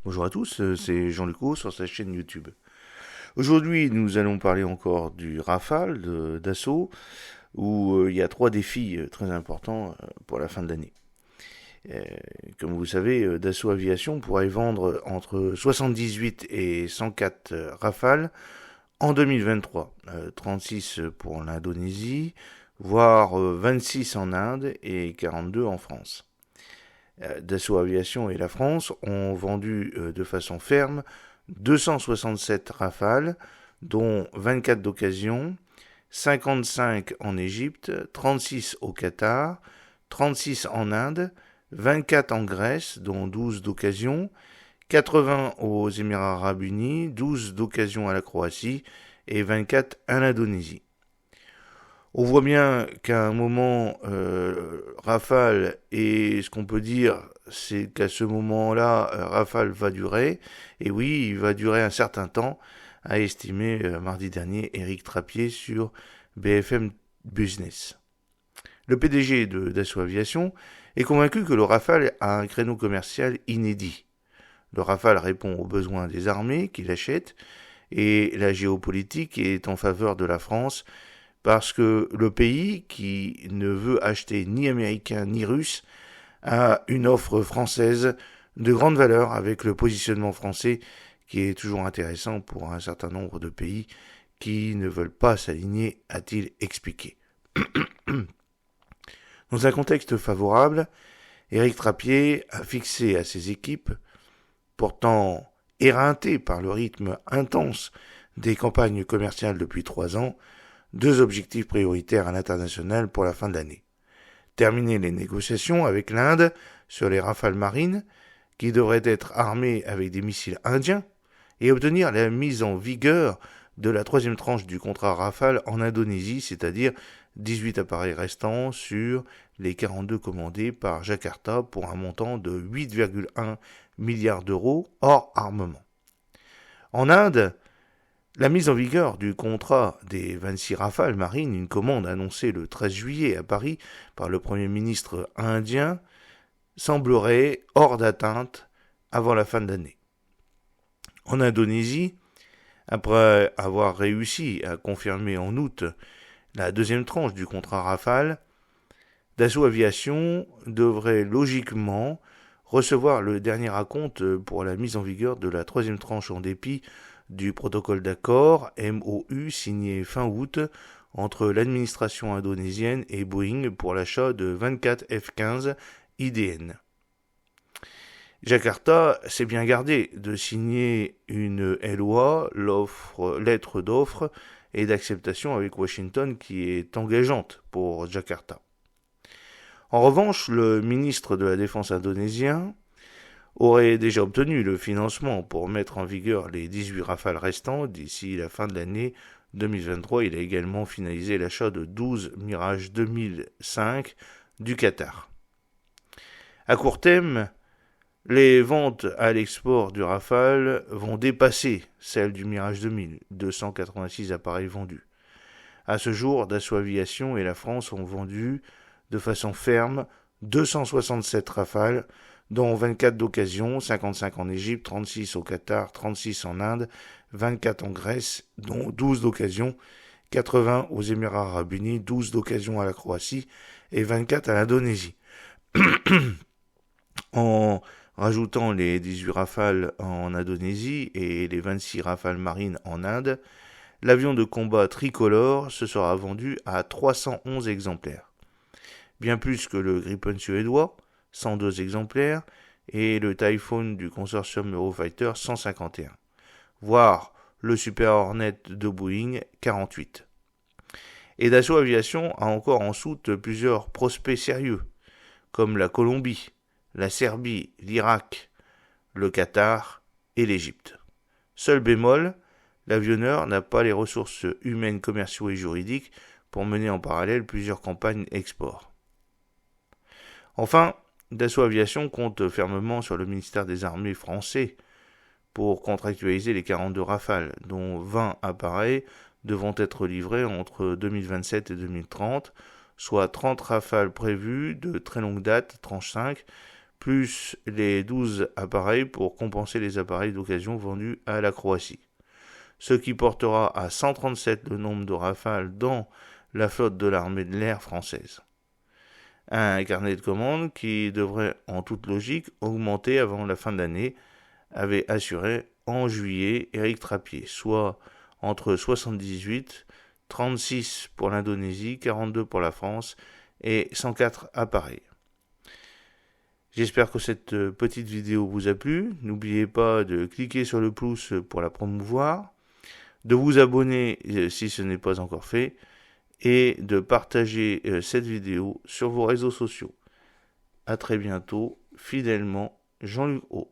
Bonjour à tous, c'est Jean Leco sur sa chaîne YouTube. Aujourd'hui, nous allons parler encore du Rafale d'Assaut, où il y a trois défis très importants pour la fin de l'année. Euh, Comme vous le savez, Dassault Aviation pourrait vendre entre 78 et 104 Rafales en 2023, 36 pour l'Indonésie, voire 26 en Inde et 42 en France. Dassault Aviation et la France ont vendu de façon ferme 267 Rafales, dont 24 d'occasion, 55 en Égypte, 36 au Qatar, 36 en Inde, 24 en Grèce, dont 12 d'occasion, 80 aux Émirats arabes unis, 12 d'occasion à la Croatie et 24 à l'Indonésie. On voit bien qu'à un moment, Rafale, et ce qu'on peut dire, c'est qu'à ce moment-là, Rafale va durer, et oui, il va durer un certain temps, a estimé mardi dernier Éric Trappier sur BFM Business. Le PDG de Dassault Aviation est convaincu que le Rafale a un créneau commercial inédit. Le Rafale répond aux besoins des armées qui l'achètent, et la géopolitique est en faveur de la France, parce que le pays, qui ne veut acheter ni américain ni russe, a une offre française de grande valeur avec le positionnement français qui est toujours intéressant pour un certain nombre de pays qui ne veulent pas s'aligner, a-t-il expliqué. Dans un contexte favorable, Éric Trappier a fixé à ses équipes, pourtant éreintées par le rythme intense des campagnes commerciales depuis 3 ans, deux objectifs prioritaires à l'international pour la fin de l'année. Terminer les négociations avec l'Inde sur les Rafales marines, qui devraient être armés avec des missiles indiens, et obtenir la mise en vigueur de la troisième tranche du contrat Rafale en Indonésie, c'est-à-dire 18 appareils restants sur les 42 commandés par Jakarta pour un montant de 8,1 milliards d'euros hors armement. En Inde, la mise en vigueur du contrat des 26 Rafales marines, une commande annoncée le 13 juillet à Paris par le Premier ministre indien, semblerait hors d'atteinte avant la fin de l'année. En Indonésie, après avoir réussi à confirmer en août la deuxième tranche du contrat Rafale, Dassault Aviation devrait logiquement recevoir le dernier acompte pour la mise en vigueur de la troisième tranche en dépit du protocole d'accord MOU signé fin août entre l'administration indonésienne et Boeing pour l'achat de 24 F-15 IDN. Jakarta s'est bien gardé de signer une LOA, lettre d'offre et d'acceptation avec Washington qui est engageante pour Jakarta. En revanche, le ministre de la Défense indonésien aurait déjà obtenu le financement pour mettre en vigueur les 18 Rafales restants d'ici la fin de l'année 2023. Il a également finalisé l'achat de 12 Mirage 2005 du Qatar. À court terme, les ventes à l'export du Rafale vont dépasser celles du Mirage 2000, 286 appareils vendus. À ce jour, Dassault Aviation et la France ont vendu de façon ferme 267 Rafales, dont 24 d'occasion, 55 en Égypte, 36 au Qatar, 36 en Inde, 24 en Grèce, dont 12 d'occasion, 80 aux Émirats arabes unis, 12 d'occasion à la Croatie et 24 à l'Indonésie. En rajoutant les 18 Rafales en Indonésie et les 26 Rafales marines en Inde, l'avion de combat tricolore se sera vendu à 311 exemplaires. Bien plus que le Gripen suédois, 102 exemplaires, et le Typhoon du consortium Eurofighter, 151, voire le Super Hornet de Boeing, 48. Et Dassault Aviation a encore en soute plusieurs prospects sérieux, comme la Colombie, la Serbie, l'Irak, le Qatar et l'Égypte. Seul bémol, l'avionneur n'a pas les ressources humaines, commerciaux et juridiques pour mener en parallèle plusieurs campagnes export. Enfin, Dassault Aviation compte fermement sur le ministère des Armées français pour contractualiser les 42 Rafales, dont 20 appareils devront être livrés entre 2027 et 2030, soit 30 Rafales prévus de très longue date, tranche 5, plus les 12 appareils pour compenser les appareils d'occasion vendus à la Croatie. Ce qui portera à 137 le nombre de Rafales dans la flotte de l'armée de l'air française. Un carnet de commandes qui devrait en toute logique augmenter avant la fin de l'année, avait assuré en juillet Éric Trappier, soit entre 78, 36 pour l'Indonésie, 42 pour la France et 104 appareils. J'espère que cette petite vidéo vous a plu. N'oubliez pas de cliquer sur le pouce pour la promouvoir, de vous abonner si ce n'est pas encore fait, et de partager cette vidéo sur vos réseaux sociaux. À très bientôt, fidèlement, Jean-Luc O.